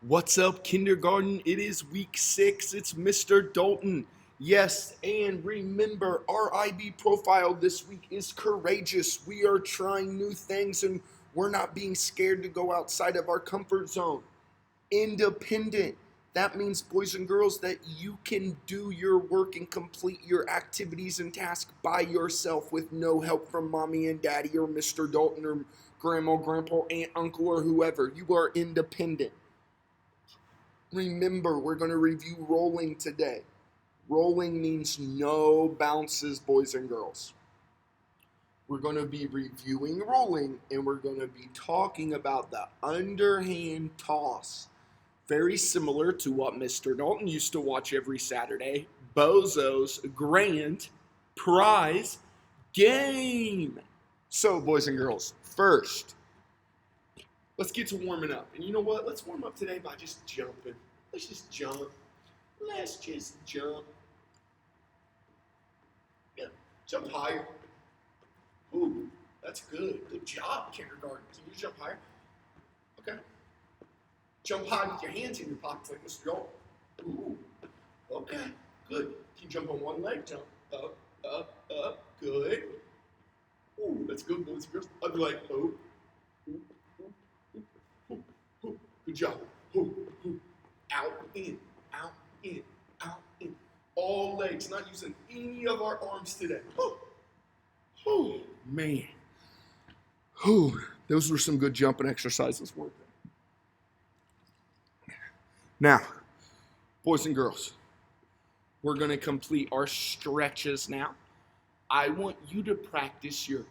What's up, kindergarten? It is week 6. It's Mr. Dalton. Yes, and remember, our IB profile this week is courageous. We are trying new things and we're not being scared to go outside of our comfort zone. Independent. That means, boys and girls, that you can do your work and complete your activities and tasks by yourself with no help from mommy and daddy or Mr. Dalton or grandma, grandpa, aunt, uncle, or whoever. You are independent. Remember, we're going to review rolling today. Rolling means no bounces, boys and girls. We're going to be reviewing rolling, and we're going to be talking about the underhand toss. Very similar to what Mr. Dalton used to watch every Saturday. Bozo's Grand Prize Game. So, boys and girls, first, let's get to warming up. And you know what? Let's warm up today by just jumping. Let's just jump. Let's just jump. Yeah, jump higher. Ooh, that's good. Good job, kindergarten. Can you jump higher? Okay. Jump high with your hands in your pockets like Mr. Dalton. Ooh, okay, good. Can you jump on one leg? Jump up, up, up. Good. Ooh, that's good, boys and girls. I'd be like, oh. Good job. Out, in, out, in, out, in. All legs, not using any of our arms today. Oh, man. Those were some good jumping exercises, weren't they? Now, boys and girls, we're going to complete our stretches now. I want you to practice your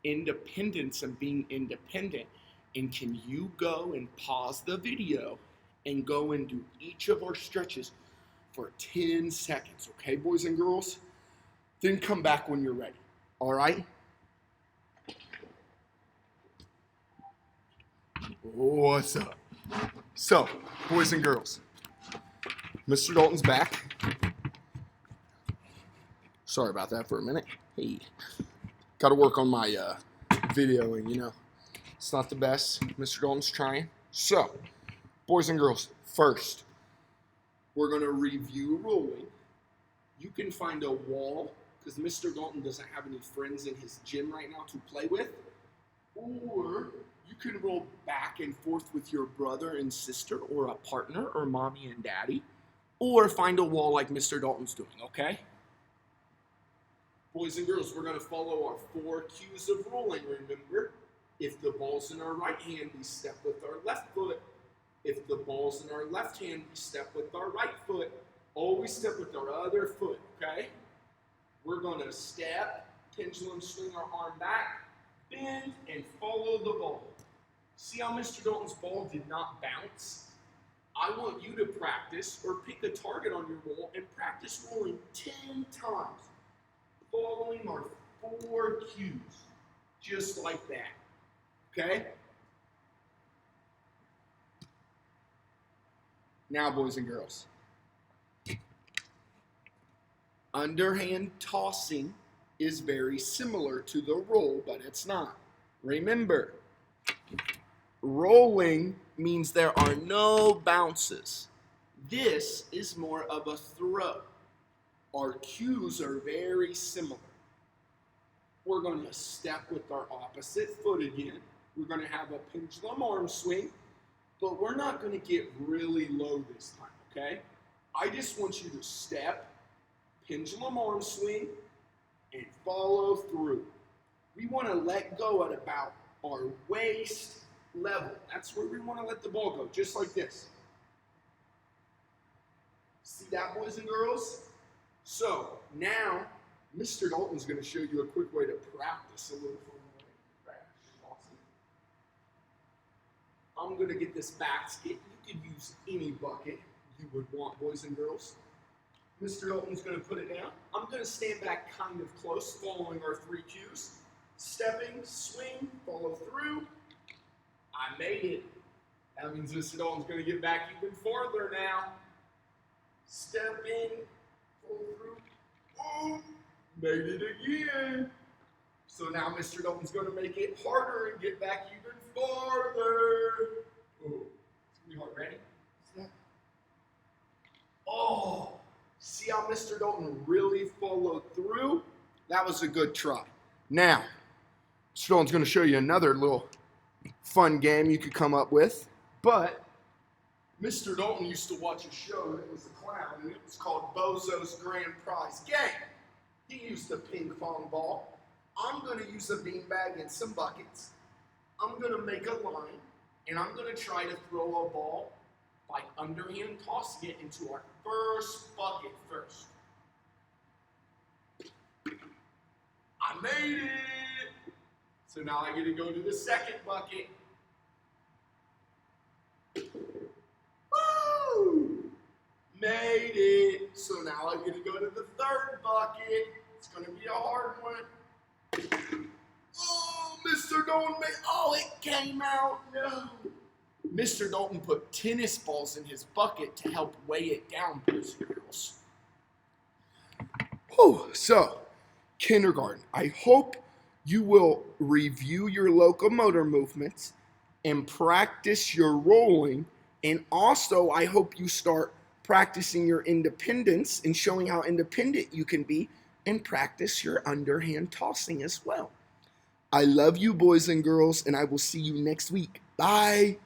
independence and being independent. And can you go and pause the video and go and do each of our stretches for 10 seconds, okay, boys and girls? Then come back when you're ready, all right? What's up? So, boys and girls, Mr. Dalton's back. Sorry about that for a minute. Hey, got to work on my videoing, you know. It's not the best. Mr. Dalton's trying. So, boys and girls, first, we're going to review rolling. You can find a wall, because Mr. Dalton doesn't have any friends in his gym right now to play with. Or you can roll back and forth with your brother and sister, or a partner, or mommy and daddy. Or find a wall like Mr. Dalton's doing, okay? Boys and girls, we're going to follow our 4 cues of rolling, remember? If the ball's in our right hand, we step with our left foot. If the ball's in our left hand, we step with our right foot. Always step with our other foot, okay? We're going to step, pendulum swing our arm back, bend, and follow the ball. See how Mr. Dalton's ball did not bounce? I want you to practice or pick a target on your wall and practice rolling 10 times, following our 4 cues, just like that. Okay? Now, boys and girls, underhand tossing is very similar to the roll, but it's not. Remember, rolling means there are no bounces. This is more of a throw. Our cues are very similar. We're going to step with our opposite foot again. We're going to have a pendulum arm swing, but we're not going to get really low this time, okay? I just want you to step, pendulum arm swing, and follow through. We want to let go at about our waist level. That's where we want to let the ball go, just like this. See that, boys and girls? So, now, Mr. Dalton's going to show you a quick way to practice a little for I'm going to get this basket. You could use any bucket you would want, boys and girls. Mr. Dalton's going to put it down. I'm going to stand back kind of close, following our 3 cues. Stepping, swing, follow through. I made it. That means Mr. Dalton's going to get back even farther now. Step in, follow through. Oh, made it again. So now Mr. Dalton's going to make it harder and get back even farther. Oh, it's going to be hard. Ready? Oh, see how Mr. Dalton really followed through? That was a good try. Now, Mr. Dalton's going to show you another little fun game you could come up with. But Mr. Dalton used to watch a show that was a clown, and it was called Bozo's Grand Prize Game. He used a ping pong ball. I'm going to use a beanbag and some buckets. I'm going to make a line, and I'm going to try to throw a ball by underhand tossing it into our first bucket first. I made it! So now I get to go to the second bucket. Woo! Made it! So now I get to go to the third bucket. It's going to be a hard one. Oh, Mr. Dalton made, oh, it came out, no. Mr. Dalton put tennis balls in his bucket to help weigh it down, boys and girls. Whew, so, kindergarten, I hope you will review your locomotor movements and practice your rolling. And also, I hope you start practicing your independence and showing how independent you can be and practice your underhand tossing as well. I love you, boys and girls, and I will see you next week. Bye.